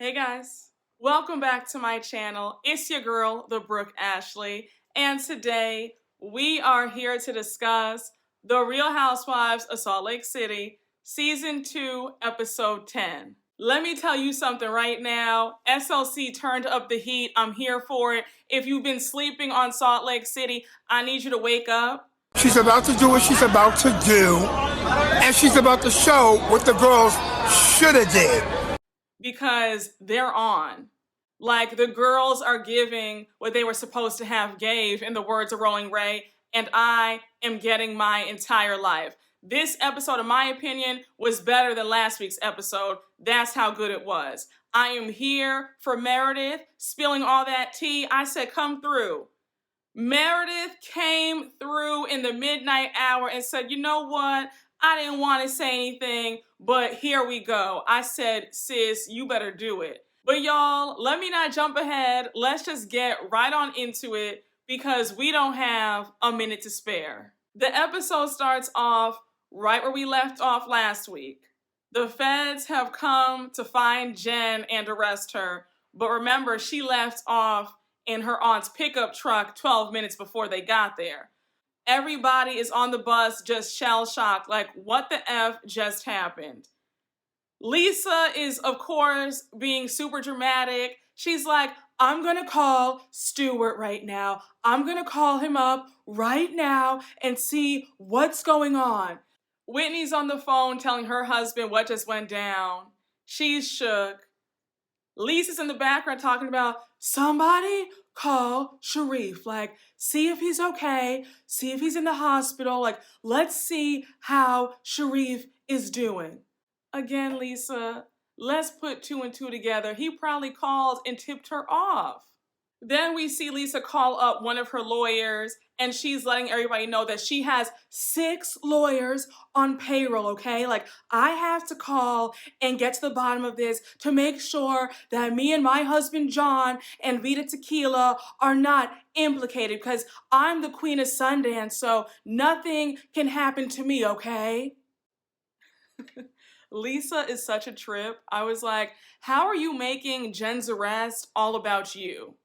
Hey guys, welcome back to my channel. It's your girl, the Brooke Ashley, and today we are here to discuss The Real Housewives of Salt Lake City, Season 2, Episode 10. Let me tell you something right now. SLC turned up the heat. I'm here for it. If you've been sleeping on Salt Lake City, I need you to wake up. She's about to do what she's about to do, and she's about to show what the girls should have did. Because they're on. Like, the girls are giving what they were supposed to have gave, in the words of Rolling Ray, and I am getting my entire life. This episode, in my opinion, was better than last week's episode. That's how good it was. I am here for Meredith, spilling all that tea. I said, come through. Meredith came through in the midnight hour and said, you know what? I didn't want to say anything, but here we go. I said, sis, you better do it. But y'all, let me not jump ahead. Let's just get right on into it because we don't have a minute to spare. The episode starts off right where we left off last week. The feds have come to find Jen and arrest her. But remember, she left off in her aunt's pickup truck 12 minutes before they got there. Everybody is on the bus just shell-shocked, like, what the F just happened? Lisa is, of course, being super dramatic. She's like, I'm gonna call Stuart right now. I'm gonna call him up right now and see what's going on. Whitney's on the phone telling her husband what just went down. She's shook. Lisa's in the background talking about, somebody call Sharif, like, see if he's okay, see if he's in the hospital, like, let's see how Sharif is doing. Again, Lisa, let's put two and two together. He probably called and tipped her off. Then we see Lisa call up one of her lawyers, and she's letting everybody know that she has 6 lawyers on payroll, okay? Like, I have to call and get to the bottom of this to make sure that me and my husband John and Vita Tequila are not implicated because I'm the queen of Sundance, so nothing can happen to me, okay? Lisa is such a trip. I was like, how are you making Jen's arrest all about you?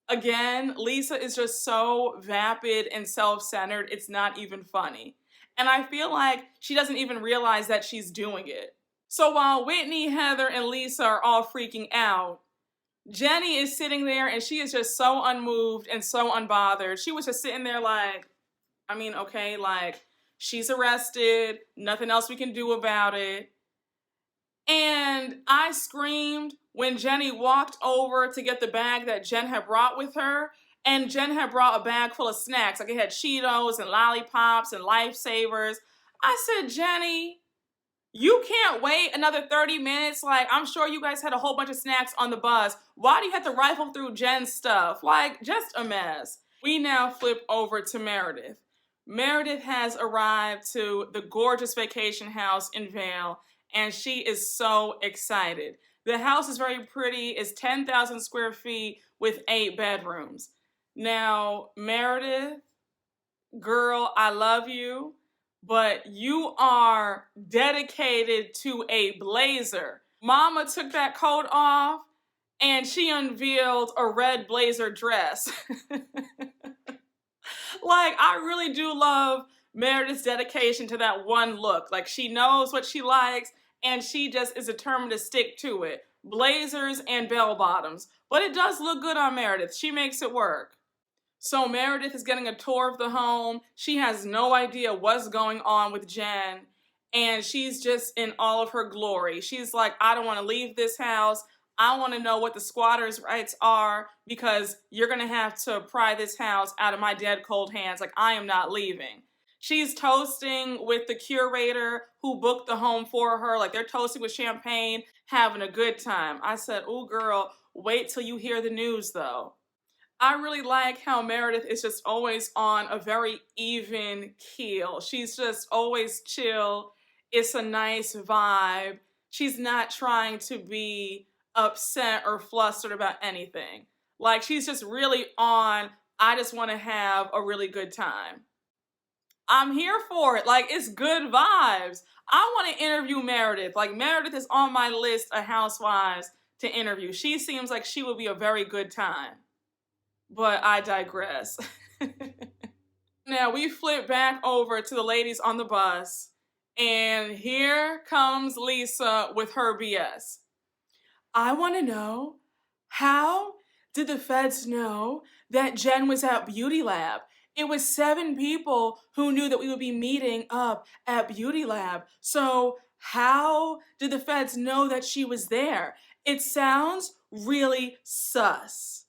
Again, Lisa is just so vapid and self-centered, it's not even funny. And I feel like she doesn't even realize that she's doing it. So while Whitney, Heather, and Lisa are all freaking out, Jenny is sitting there and she is just so unmoved and so unbothered. She was just sitting there like, I mean, okay, like, she's arrested, nothing else we can do about it. And I screamed when Jenny walked over to get the bag that Jen had brought with her. And Jen had brought a bag full of snacks. Like, it had Cheetos and lollipops and Lifesavers. I said, Jenny, you can't wait another 30 minutes. Like, I'm sure you guys had a whole bunch of snacks on the bus. Why do you have to rifle through Jen's stuff? Like, just a mess. We now flip over to Meredith. Meredith has arrived to the gorgeous vacation house in Vail, and she is so excited. The house is very pretty. It's 10,000 square feet with 8 bedrooms. Now, Meredith, girl, I love you, but you are dedicated to a blazer. Mama took that coat off, and she unveiled a red blazer dress. Like, I really do love Meredith's dedication to that one look. Like, she knows what she likes, and she just is determined to stick to it. Blazers and bell bottoms. But it does look good on Meredith. She makes it work. So Meredith is getting a tour of the home. She has no idea what's going on with Jen, and she's just in all of her glory. She's like, I don't want to leave this house. I want to know what the squatters' rights are because you're going to have to pry this house out of my dead cold hands. Like, I am not leaving. She's toasting with the curator who booked the home for her. Like, they're toasting with champagne, having a good time. I said, ooh, girl, wait till you hear the news, though. I really like how Meredith is just always on a very even keel. She's just always chill. It's a nice vibe. She's not trying to be upset or flustered about anything. Like, she's just really on, I just want to have a really good time. I'm here for it. Like, it's good vibes. I want to interview Meredith. Like, Meredith is on my list of housewives to interview. She seems like she would be a very good time. But I digress. Now we flip back over to the ladies on the bus, and here comes Lisa with her BS. I want to know, how did the feds know that Jen was at Beauty Lab? It was 7 people who knew that we would be meeting up at Beauty Lab. So how did the feds know that she was there? It sounds really sus.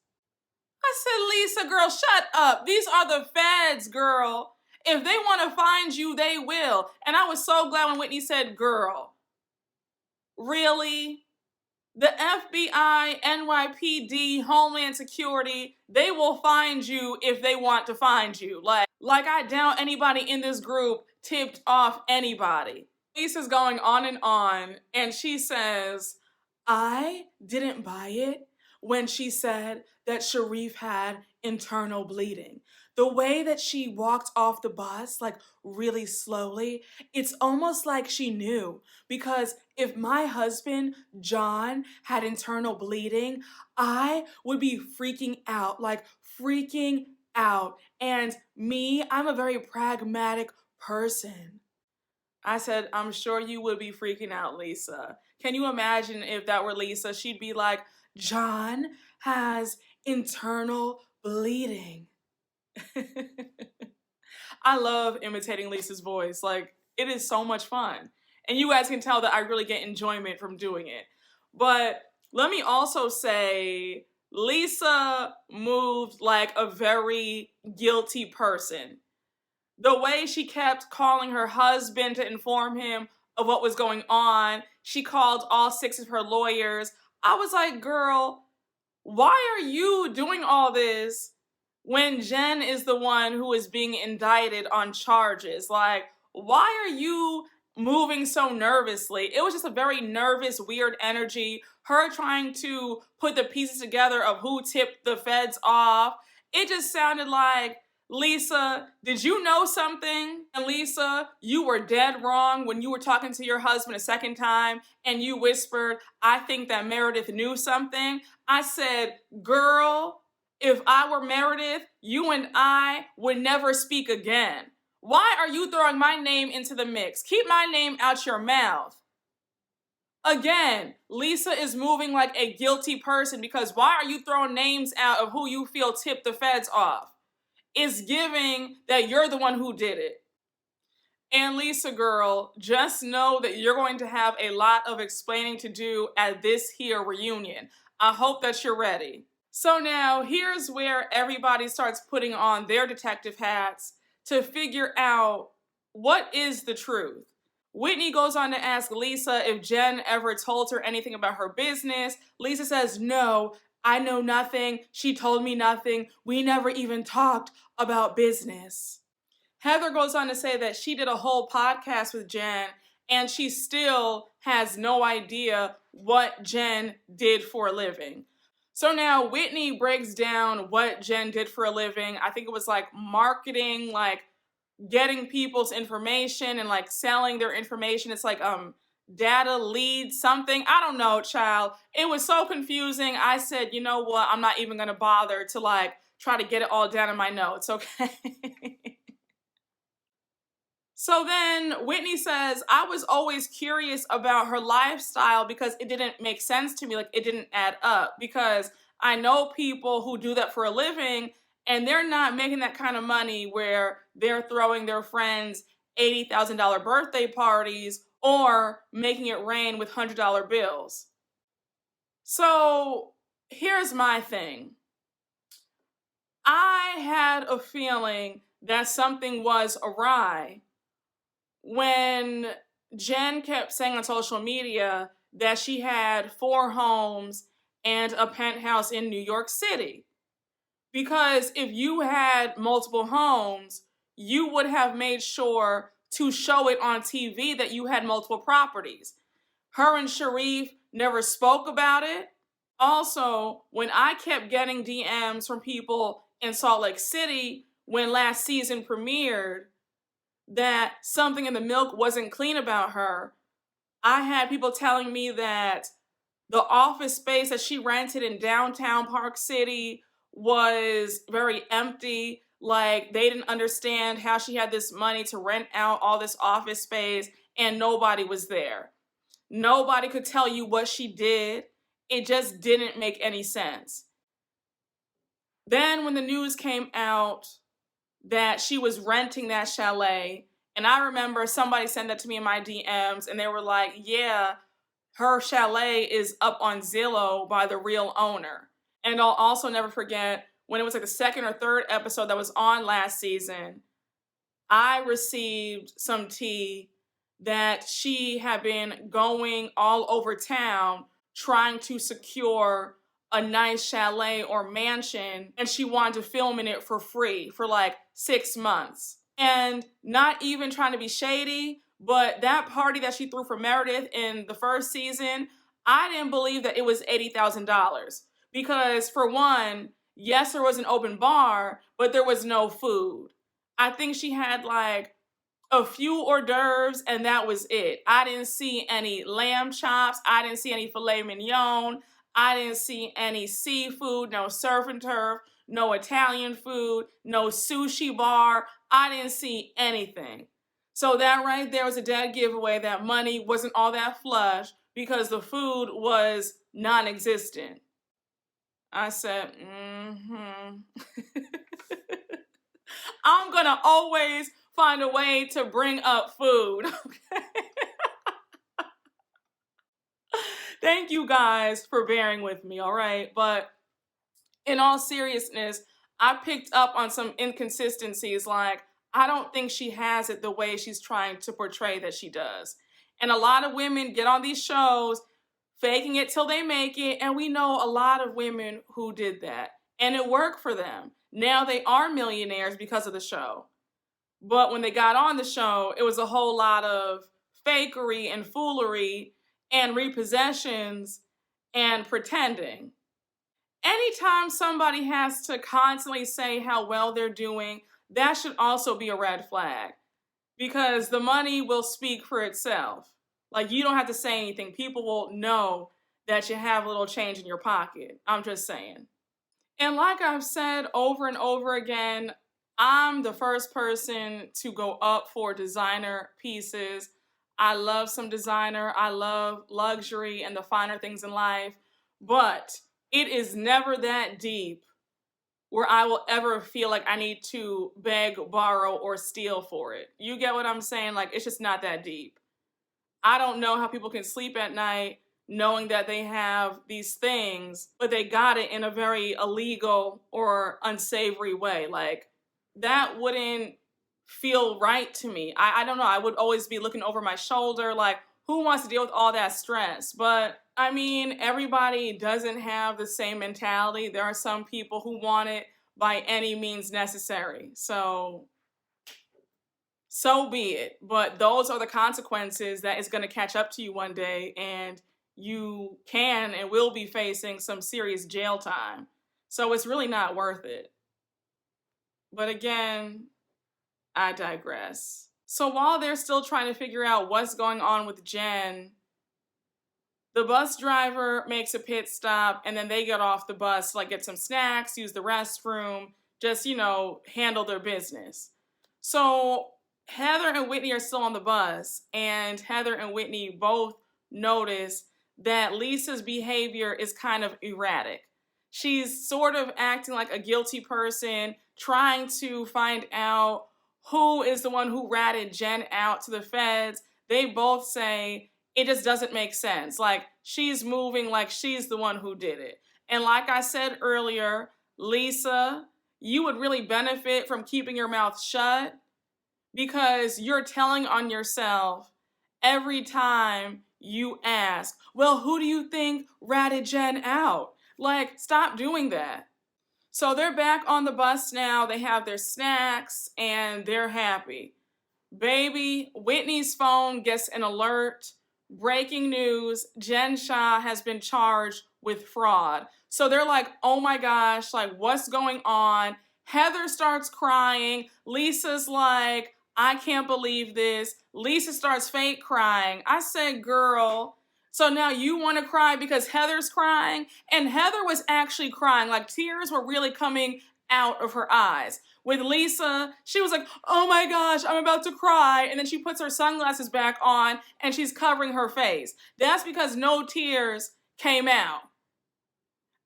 I said, Lisa, girl, shut up. These are the feds, girl. If they want to find you, they will. And I was so glad when Whitney said, girl. Really? The FBI, NYPD, Homeland Security, they will find you if they want to find you. Like I doubt anybody in this group tipped off anybody. Lisa's going on, and she says, I didn't buy it when she said that Sharif had internal bleeding. The way that she walked off the bus, like really slowly, it's almost like she knew. Because if my husband, John, had internal bleeding, I would be freaking out, like freaking out. And me, I'm a very pragmatic person. I said, I'm sure you would be freaking out, Lisa. Can you imagine if that were Lisa? She'd be like, John has internal bleeding. I love imitating Lisa's voice. Like, it is so much fun. And you guys can tell that I really get enjoyment from doing it. But let me also say, Lisa moved like a very guilty person. The way she kept calling her husband to inform him of what was going on, she called all 6 of her lawyers. I was like, girl, why are you doing all this when Jen is the one who is being indicted on charges? Like, why are you moving so nervously? It was just a very nervous, weird energy. Her trying to put the pieces together of who tipped the feds off. It just sounded like, Lisa, did you know something? And Lisa, you were dead wrong when you were talking to your husband a second time and you whispered, I think that Meredith knew something. I said, girl, if I were Meredith, you and I would never speak again. Why are you throwing my name into the mix? Keep my name out your mouth. Again, Lisa is moving like a guilty person because why are you throwing names out of who you feel tipped the feds off? It's giving that you're the one who did it. And Lisa, girl, just know that you're going to have a lot of explaining to do at this here reunion. I hope that you're ready. So now, here's where everybody starts putting on their detective hats to figure out what is the truth. Whitney goes on to ask Lisa if Jen ever told her anything about her business. Lisa says, no, I know nothing. She told me nothing. We never even talked about business. Heather goes on to say that she did a whole podcast with Jen and she still has no idea what Jen did for a living. So now Whitney breaks down what Jen did for a living. I think it was like marketing, like getting people's information and like selling their information. It's like data lead something. I don't know, child. It was so confusing. I said, you know what? I'm not even going to bother to like try to get it all down in my notes, okay? So then Whitney says, I was always curious about her lifestyle because it didn't make sense to me. Like it didn't add up because I know people who do that for a living and they're not making that kind of money where they're throwing their friends $80,000 birthday parties or making it rain with $100 bills. So here's my thing. I had a feeling that something was awry when Jen kept saying on social media that she had 4 homes and a penthouse in New York City. Because if you had multiple homes, you would have made sure to show it on TV that you had multiple properties. Her and Sharif never spoke about it. Also, when I kept getting DMs from people in Salt Lake City when last season premiered that something in the milk wasn't clean about her, I had people telling me that The office space that she rented in downtown Park City was very empty. Like, they didn't understand how she had this money to rent out all this office space and nobody was there. Nobody could tell you what she did. It just didn't make any sense. Then when the news came out that she was renting that chalet, and I remember somebody sent that to me in my DMs and they were like, yeah, her chalet is up on Zillow by the real owner. And I'll also never forget when it was like the second or third episode that was on last season, I received some tea that she had been going all over town trying to secure a nice chalet or mansion, and she wanted to film in it for free for like 6 months. And not even trying to be shady, but that party that she threw for Meredith in the first season, I didn't believe that it was $80,000. Because for one, yes, there was an open bar, but there was no food. I think she had like a few hors d'oeuvres and that was it. I didn't see any lamb chops. I didn't see any filet mignon. I didn't see any seafood, no surf and turf, no Italian food, no sushi bar. I didn't see anything. So that right there was a dead giveaway that money wasn't all that flush because the food was non-existent. I said, I'm gonna always find a way to bring up food. Okay? Thank you guys for bearing with me, all right? But in all seriousness, I picked up on some inconsistencies. Like, I don't think she has it the way she's trying to portray that she does. And a lot of women get on these shows faking it till they make it, and we know a lot of women who did that. And it worked for them. Now they are millionaires because of the show. But when they got on the show, it was a whole lot of fakery and foolery and repossessions and pretending. Anytime somebody has to constantly say how well they're doing, that should also be a red flag. Because the money will speak for itself. Like, you don't have to say anything. People will know that you have a little change in your pocket. I'm just saying. And like I've said over and over again, I'm the first person to go up for designer pieces. I love some designer. I love luxury and the finer things in life. But it is never that deep where I will ever feel like I need to beg, borrow, or steal for it. You get what I'm saying? Like, it's just not that deep. I don't know how people can sleep at night knowing that they have these things, but they got it in a very illegal or unsavory way. Like, that wouldn't feel right to me. I don't know. I would always be looking over my shoulder, like, who wants to deal with all that stress? But I mean, everybody doesn't have the same mentality. There are some people who want it by any means necessary. So be it. But those are the consequences that is going to catch up to you one day, and you can and will be facing some serious jail time. So it's really not worth it. But again, I digress. So while they're still trying to figure out what's going on with Jen, the bus driver makes a pit stop and then they get off the bus to like get some snacks, use the restroom, just, handle their business. So Heather and Whitney are still on the bus, and Heather and Whitney both notice that Lisa's behavior is kind of erratic. She's sort of acting like a guilty person, trying to find out who is the one who ratted Jen out to the feds. They both say it just doesn't make sense. Like, she's moving like she's the one who did it. And like I said earlier, Lisa, you would really benefit from keeping your mouth shut, because you're telling on yourself every time you ask, well, who do you think ratted Jen out? Like, stop doing that. So they're back on the bus now. They have their snacks and they're happy. Baby, Whitney's phone gets an alert. Breaking news, Jen Shah has been charged with fraud. So they're like, oh my gosh, like, what's going on? Heather starts crying. Lisa's like, I can't believe this. Lisa starts fake crying. I said, girl, So now you want to cry because Heather's crying? And Heather was actually crying. Like, tears were really coming out of her eyes. With Lisa, she was like, oh my gosh, I'm about to cry. And then she puts her sunglasses back on and she's covering her face. That's because no tears came out.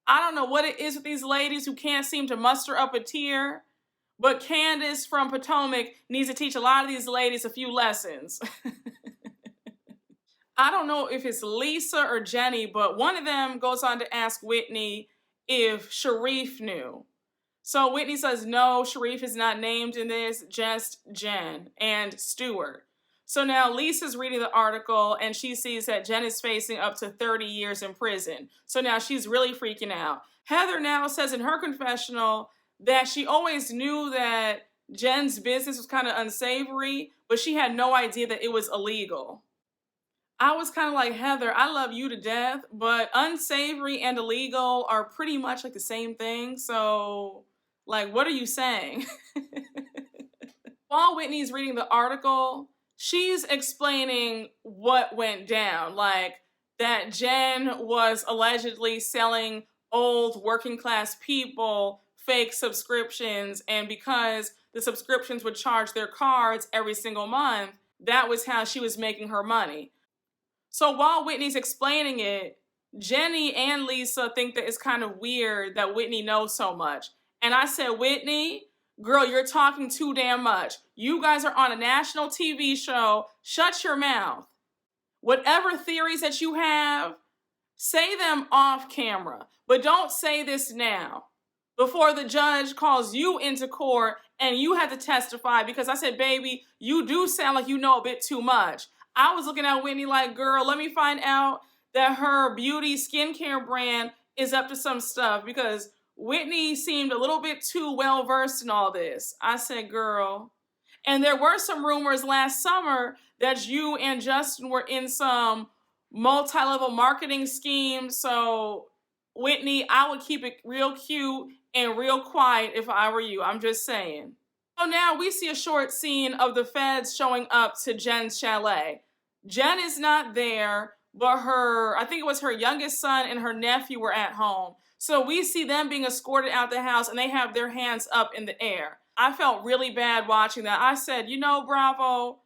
I don't know what it is with these ladies who can't seem to muster up a tear, but Candace from Potomac needs to teach a lot of these ladies a few lessons. I don't know if it's Lisa or Jenny, but one of them goes on to ask Whitney if Sharif knew. So Whitney says, no, Sharif is not named in this, just Jen and Stewart. So now Lisa's reading the article and she sees that Jen is facing up to 30 years in prison. So now she's really freaking out. Heather now says in her confessional that she always knew that Jen's business was kind of unsavory, but she had no idea that it was illegal. I was kind of like, Heather, I love you to death, but unsavory and illegal are pretty much like the same thing. So, like, what are you saying? While Whitney's reading the article, she's explaining what went down. Like, that Jen was allegedly selling old working class people fake subscriptions. And because the subscriptions would charge their cards every single month, that was how she was making her money. So while Whitney's explaining it, Jenny and Lisa think that it's kind of weird that Whitney knows so much. And I said, Whitney, girl, you're talking too damn much. You guys are on a national TV show. Shut your mouth. Whatever theories that you have, say them off camera. But don't say this now, before the judge calls you into court and you have to testify. Because I said, baby, you do sound like you know a bit too much. I was looking at Whitney like, girl, let me find out that her beauty skincare brand is up to some stuff, because Whitney seemed a little bit too well versed in all this. I said, girl. And there were some rumors last summer that you and Justin were in some multi-level marketing schemes. So Whitney, I would keep it real cute and real quiet if I were you. I'm just saying. So now we see a short scene of the feds showing up to Jen's chalet. Jen is not there, but I think it was her youngest son and her nephew were at home. So we see them being escorted out the house and they have their hands up in the air. I felt really bad watching that. I said, you know, Bravo,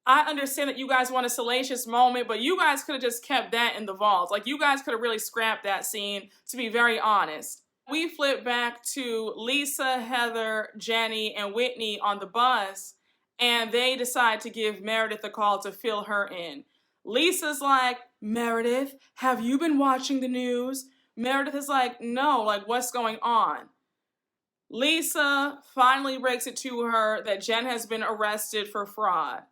I understand that you guys want a salacious moment, but you guys could have just kept that in the vault. Like, you guys could have really scrapped that scene, to be very honest. We flip back to Lisa, Heather, Jenny, and Whitney on the bus, and they decide to give Meredith a call to fill her in. Lisa's like, Meredith, have you been watching the news? Meredith is like, no, like, what's going on? Lisa finally breaks it to her that Jen has been arrested for fraud.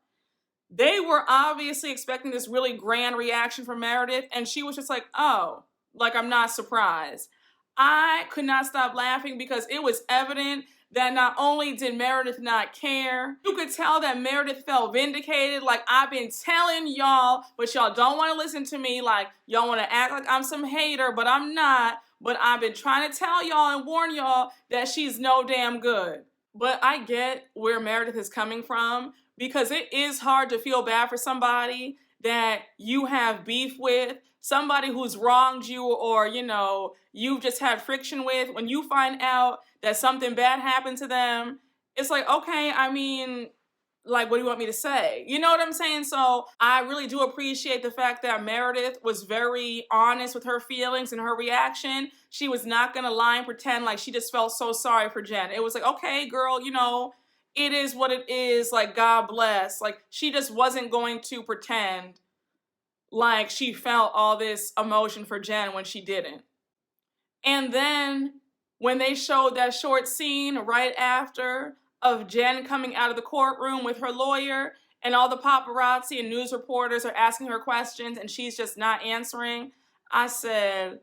They were obviously expecting this really grand reaction from Meredith, and she was just like, oh, like, I'm not surprised. I could not stop laughing because it was evident that not only did Meredith not care, you could tell that Meredith felt vindicated. Like, I've been telling y'all, but y'all don't want to listen to me. Like, y'all want to act like I'm some hater, but I'm not. But I've been trying to tell y'all and warn y'all that she's no damn good. But I get where Meredith is coming from, because it is hard to feel bad for somebody that you have beef with, somebody who's wronged you, or, you know, you've just had friction with. When you find out that something bad happened to them, it's like, okay, I mean, like, what do you want me to say? You know what I'm saying? So I really do appreciate the fact that Meredith was very honest with her feelings and her reaction. She was not going to lie and pretend like she just felt so sorry for Jen. It was like, okay, girl, you know, it is what it is. Like, God bless. Like, she just wasn't going to pretend like she felt all this emotion for Jen when she didn't. And then when they showed that short scene right after of Jen coming out of the courtroom with her lawyer, and all the paparazzi and news reporters are asking her questions and she's just not answering, I said,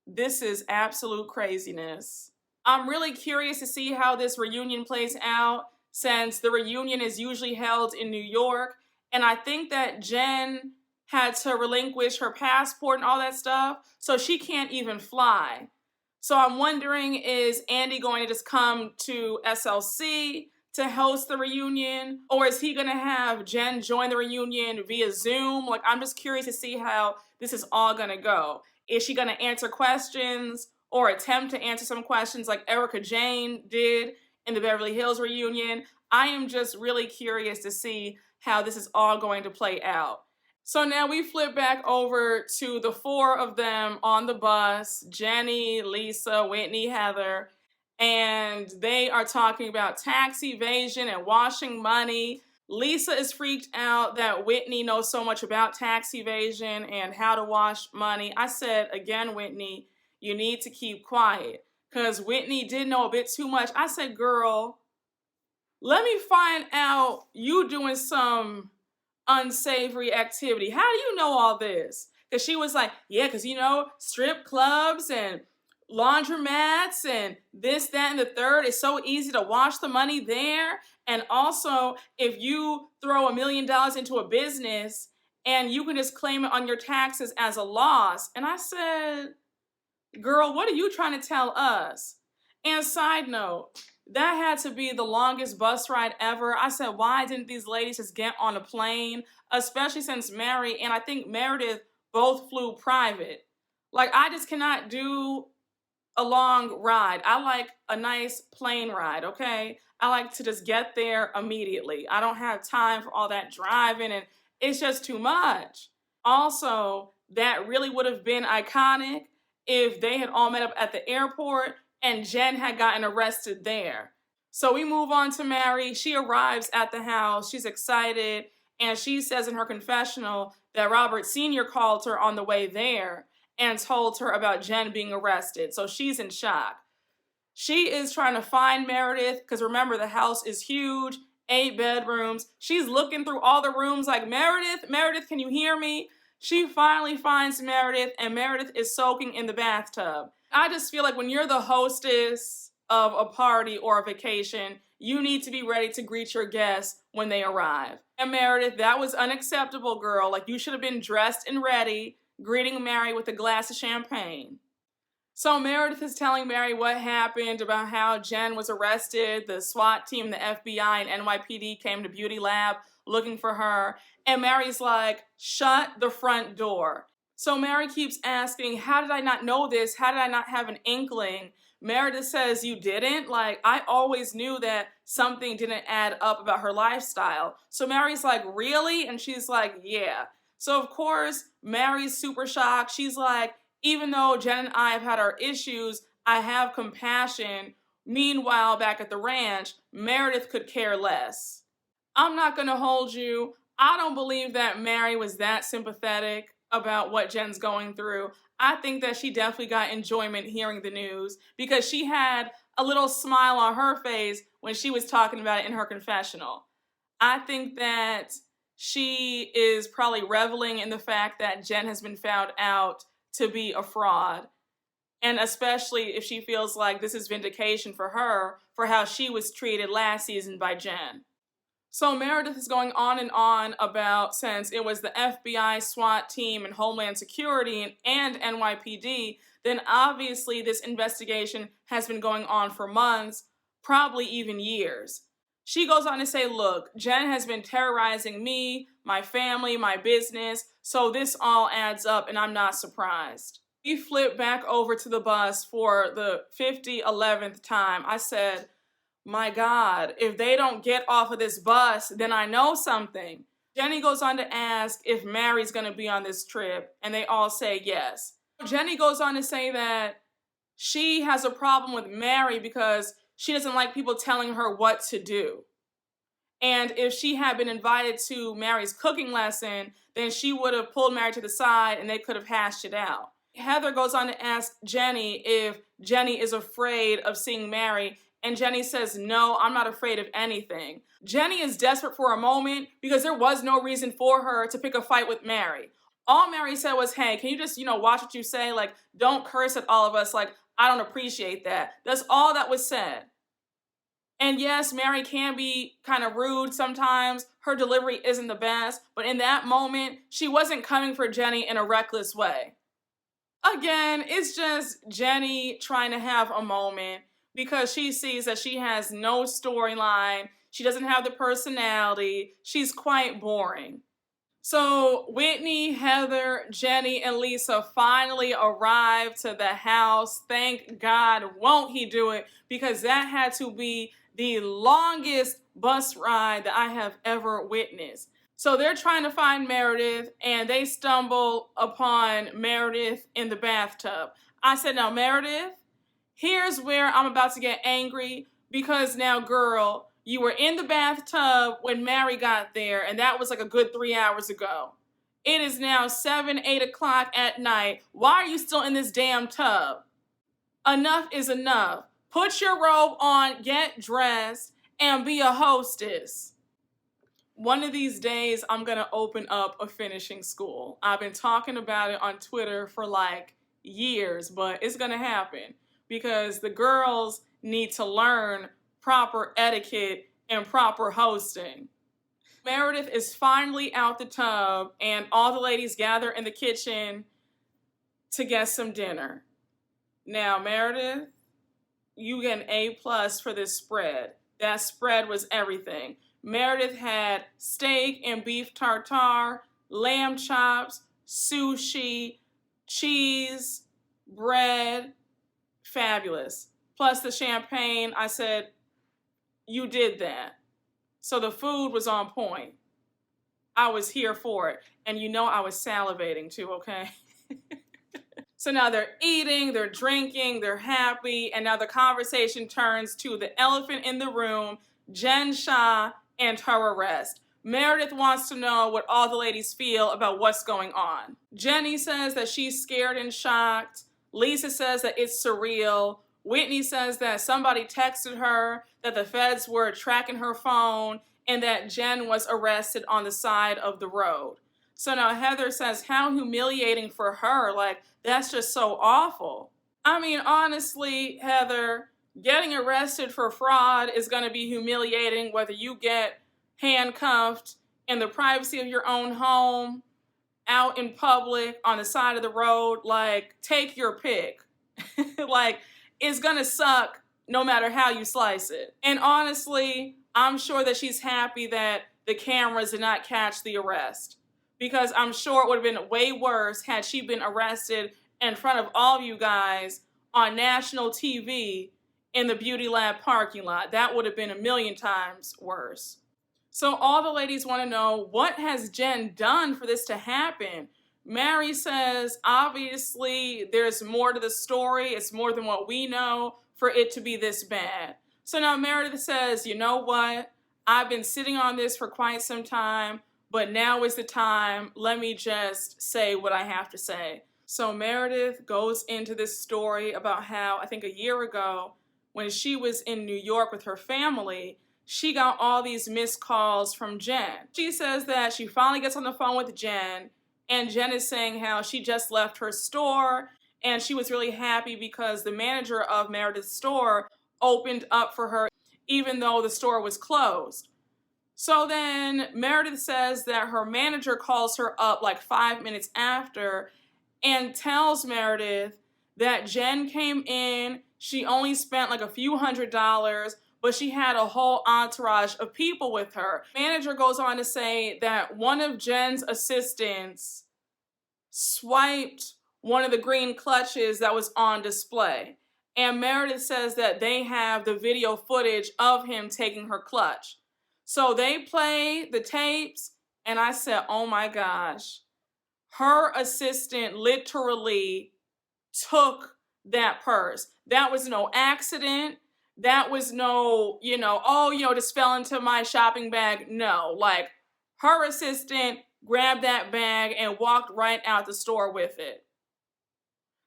this is absolute craziness. I'm really curious to see how this reunion plays out, since the reunion is usually held in New York. And I think that Jen had to relinquish her passport and all that stuff, so she can't even fly. So I'm wondering, is Andy going to just come to SLC to host the reunion? Or is he gonna have Jen join the reunion via Zoom? Like, I'm just curious to see how this is all gonna go. Is she gonna answer questions or attempt to answer some questions like Erica Jane did in the Beverly Hills reunion? I am just really curious to see how this is all going to play out. So now we flip back over to the four of them on the bus, Jenny, Lisa, Whitney, Heather, and they are talking about tax evasion and washing money. Lisa is freaked out that Whitney knows so much about tax evasion and how to wash money. I said, again, Whitney, you need to keep quiet, because Whitney did know a bit too much. I said, girl, let me find out you doing some unsavory activity. How do you know all this? Because she was like, yeah, because strip clubs and laundromats and this, that, and the third. It's so easy to wash the money there. And also, if you throw $1 million into a business and you can just claim it on your taxes as a loss. And I said, girl, what are you trying to tell us? And side note, that had to be the longest bus ride ever. I said, why didn't these ladies just get on a plane? Especially since Mary and I think Meredith both flew private. Like, I just cannot do a long ride. I like a nice plane ride, okay? I like to just get there immediately. I don't have time for all that driving, and it's just too much. Also, that really would have been iconic if they had all met up at the airport and Jen had gotten arrested there. So we move on to Mary. She arrives at the house. She's excited, and she says in her confessional that Robert Sr. called her on the way there and told her about Jen being arrested. So she's in shock. She is trying to find Meredith because remember, the house is huge, 8 bedrooms. She's looking through all the rooms like, Meredith, can you hear me? She finally finds Meredith, and Meredith is soaking in the bathtub. I just feel like when you're the hostess of a party or a vacation, you need to be ready to greet your guests when they arrive. And Meredith, that was unacceptable, girl. Like, you should have been dressed and ready, greeting Mary with a glass of champagne. So Meredith is telling Mary what happened, about how Jen was arrested, the SWAT team, the FBI, and NYPD came to Beauty Lab looking for her. And Mary's like, shut the front door. So Mary keeps asking, how did I not know this? How did I not have an inkling? Meredith says, you didn't? Like, I always knew that something didn't add up about her lifestyle. So Mary's like, really? And she's like, yeah. So of course, Mary's super shocked. She's like, even though Jen and I have had our issues, I have compassion. Meanwhile, back at the ranch, Meredith could care less. I'm not gonna hold you. I don't believe that Mary was that sympathetic about what Jen's going through. I think that she definitely got enjoyment hearing the news because she had a little smile on her face when she was talking about it in her confessional. I think that she is probably reveling in the fact that Jen has been found out to be a fraud. And especially if she feels like this is vindication for her for how she was treated last season by Jen. So Meredith is going on and on about, since it was the FBI, SWAT team, and Homeland Security and NYPD, then obviously this investigation has been going on for months, probably even years. She goes on to say, look, Jen has been terrorizing me, my family, my business, so this all adds up and I'm not surprised. We flip back over to the bus for the 11th time. I said, my God, if they don't get off of this bus, then I know something. Jenny goes on to ask if Mary's going to be on this trip, and they all say yes. Jenny goes on to say that she has a problem with Mary because she doesn't like people telling her what to do. And if she had been invited to Mary's cooking lesson, then she would have pulled Mary to the side and they could have hashed it out. Heather goes on to ask Jenny if Jenny is afraid of seeing Mary, and Jenny says, no, I'm not afraid of anything. Jenny is desperate for a moment because there was no reason for her to pick a fight with Mary. All Mary said was, hey, can you just, watch what you say? Like, don't curse at all of us. Like, I don't appreciate that. That's all that was said. And yes, Mary can be kind of rude sometimes. Her delivery isn't the best. But in that moment, she wasn't coming for Jenny in a reckless way. Again, it's just Jenny trying to have a moment because she sees that she has no storyline. She doesn't have the personality. She's quite boring. So Whitney, Heather, Jenny, and Lisa finally arrived to the house. Thank God, won't he do it? Because that had to be the longest bus ride that I have ever witnessed. So they're trying to find Meredith, and they stumble upon Meredith in the bathtub. I said, now Meredith, here's where I'm about to get angry, because now, girl, you were in the bathtub when Mary got there, and that was like a good 3 hours ago. It is now 7, 8 o'clock at night. Why are you still in this damn tub? Enough is enough. Put your robe on, get dressed, and be a hostess. One of these days, I'm going to open up a finishing school. I've been talking about it on Twitter for like years, but it's going to happen because the girls need to learn proper etiquette and proper hosting. Meredith is finally out the tub, and all the ladies gather in the kitchen to get some dinner. Now, Meredith, you get an A+ for this spread. That spread was everything. Meredith had steak and beef tartare, lamb chops, sushi, cheese, bread, fabulous. Plus the champagne. I said, you did that. So the food was on point. I was here for it. And you know I was salivating too, okay? So now they're eating, they're drinking, they're happy, and now the conversation turns to the elephant in the room, Jen Shah, and her arrest. Meredith wants to know what all the ladies feel about what's going on. Jenny says that she's scared and shocked. Lisa says that it's surreal. Whitney says that somebody texted her, that the feds were tracking her phone, and that Jen was arrested on the side of the road. So now Heather says, how humiliating for her. Like, that's just so awful. I mean, honestly, Heather, getting arrested for fraud is going to be humiliating whether you get handcuffed in the privacy of your own home, out in public, on the side of the road. Like, take your pick. Like, it's going to suck no matter how you slice it. And honestly, I'm sure that she's happy that the cameras did not catch the arrest, because I'm sure it would have been way worse had she been arrested in front of all of you guys on national TV in the Beauty Lab parking lot. That would have been a million times worse. So all the ladies want to know, what has Jen done for this to happen? Mary says, obviously, there's more to the story. It's more than what we know for it to be this bad. So now Meredith says, you know what? I've been sitting on this for quite some time, but now is the time. Let me just say what I have to say. So Meredith goes into this story about how, I think a year ago, when she was in New York with her family, she got all these missed calls from Jen. She says that she finally gets on the phone with Jen, and Jen is saying how she just left her store, and she was really happy because the manager of Meredith's store opened up for her, even though the store was closed. So then Meredith says that her manager calls her up like 5 minutes after and tells Meredith that Jen came in, she only spent like a few $100s, but she had a whole entourage of people with her. Manager goes on to say that one of Jen's assistants swiped one of the green clutches that was on display. And Meredith says that they have the video footage of him taking her clutch. So they play the tapes, and I said, oh my gosh. Her assistant literally took that purse. That was no accident. That was no, just fell into my shopping bag. No, like her assistant grabbed that bag and walked right out the store with it.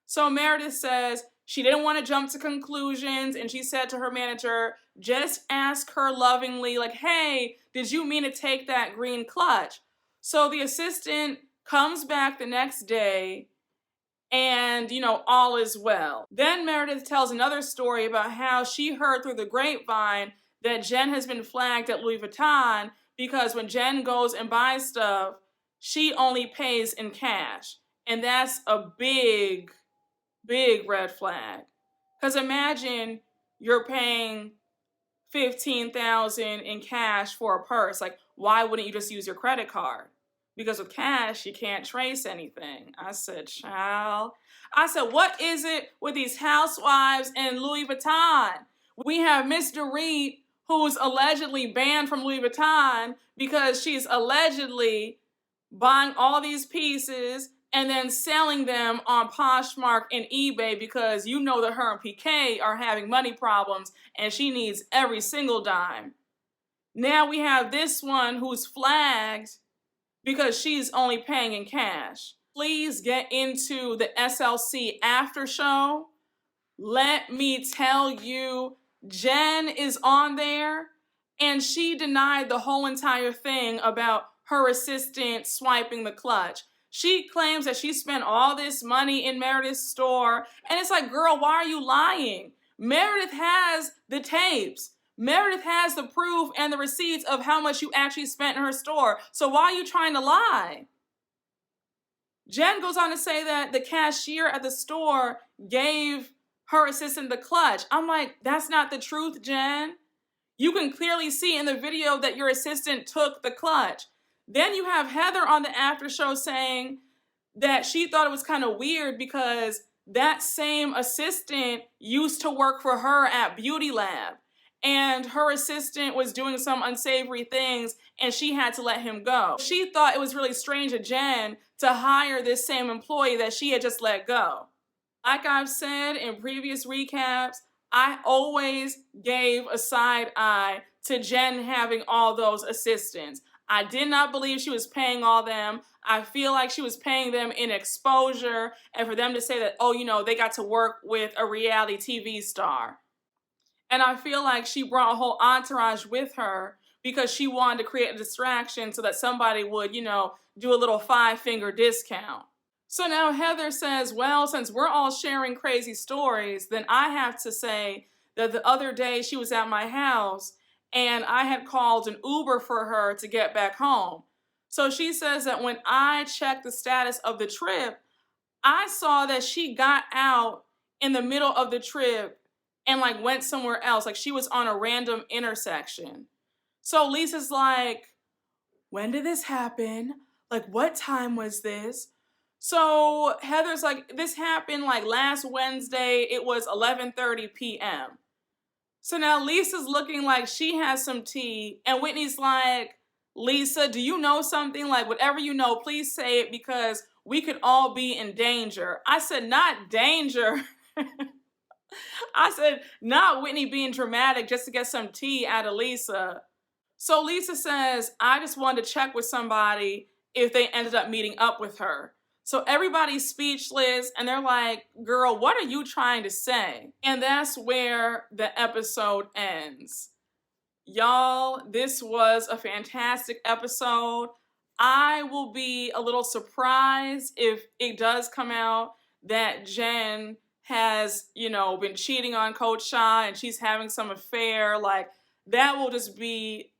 So Meredith says she didn't want to jump to conclusions, and she said to her manager, just ask her lovingly, like, hey, did you mean to take that green clutch? So the assistant comes back the next day, and, all is well. Then Meredith tells another story about how she heard through the grapevine that Jen has been flagged at Louis Vuitton because when Jen goes and buys stuff, she only pays in cash. And that's a big, big red flag. Because imagine you're paying $15,000 in cash for a purse. Like, why wouldn't you just use your credit card? Because with cash, you can't trace anything. I said, child. I said, what is it with these housewives and Louis Vuitton? We have Miss Dorit, who's allegedly banned from Louis Vuitton because she's allegedly buying all these pieces and then selling them on Poshmark and eBay because you know that her and PK are having money problems and she needs every single dime. Now we have this one who's flagged because she's only paying in cash. Please get into the SLC after show. Let me tell you, Jen is on there and she denied the whole entire thing about her assistant swiping the clutch. She claims that she spent all this money in Meredith's store. And it's like, girl, why are you lying? Meredith has the tapes. Meredith has the proof and the receipts of how much you actually spent in her store. So why are you trying to lie? Jen goes on to say that the cashier at the store gave her assistant the clutch. I'm like, that's not the truth, Jen. You can clearly see in the video that your assistant took the clutch. Then you have Heather on the after show saying that she thought it was kind of weird because that same assistant used to work for her at Beauty Lab. And her assistant was doing some unsavory things and she had to let him go. She thought it was really strange of Jen to hire this same employee that she had just let go. Like I've said in previous recaps, I always gave a side eye to Jen having all those assistants. I did not believe she was paying all them. I feel like she was paying them in exposure and for them to say that, oh, you know, they got to work with a reality TV star. And I feel like she brought a whole entourage with her because she wanted to create a distraction so that somebody would, you know, do a little 5-finger discount. So now Heather says, well, since we're all sharing crazy stories, then I have to say that the other day she was at my house and I had called an Uber for her to get back home. So she says that when I checked the status of the trip, I saw that she got out in the middle of the trip and like went somewhere else. Like she was on a random intersection. So Lisa's like, when did this happen? Like, what time was this? So Heather's like, this happened like last Wednesday. It was 11:30 p.m. So now Lisa's looking like she has some tea. And Whitney's like, Lisa, do you know something? Like, whatever you know, please say it because we could all be in danger. I said, not danger. I said, not Whitney being dramatic just to get some tea out of Lisa. So Lisa says, I just wanted to check with somebody if they ended up meeting up with her. So everybody's speechless and they're like, girl, what are you trying to say? And that's where the episode ends. Y'all, this was a fantastic episode. I will be a little surprised if it does come out that Jen has, you know, been cheating on Coach Shah and she's having some affair. Like, that will just be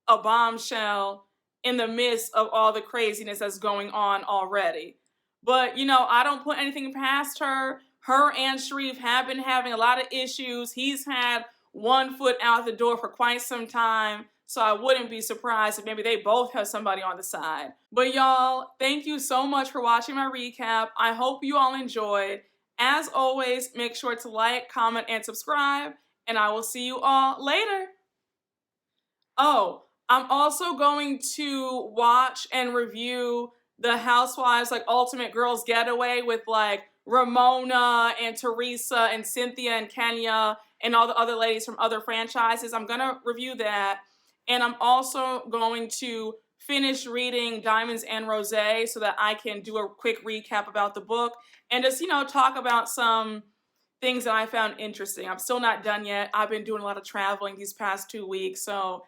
a bombshell in the midst of all the craziness that's going on already. But, you know, I don't put anything past her. Her and Sharif have been having a lot of issues. He's had one foot out the door for quite some time. So I wouldn't be surprised if maybe they both have somebody on the side. But y'all, thank you so much for watching my recap. I hope you all enjoyed. As always, make sure to like, comment, and subscribe. And I will see you all later. Oh, I'm also going to watch and review the Housewives, like Ultimate Girls Getaway with like Ramona and Teresa and Cynthia and Kenya and all the other ladies from other franchises. I'm going to review that. And I'm also going to finish reading Diamonds and Rosé so that I can do a quick recap about the book and just, you know, talk about some things that I found interesting. I'm still not done yet. I've been doing a lot of traveling these past 2 weeks, so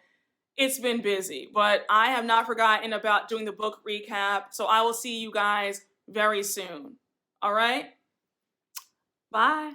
it's been busy. But I have not forgotten about doing the book recap, so I will see you guys very soon. All right? Bye.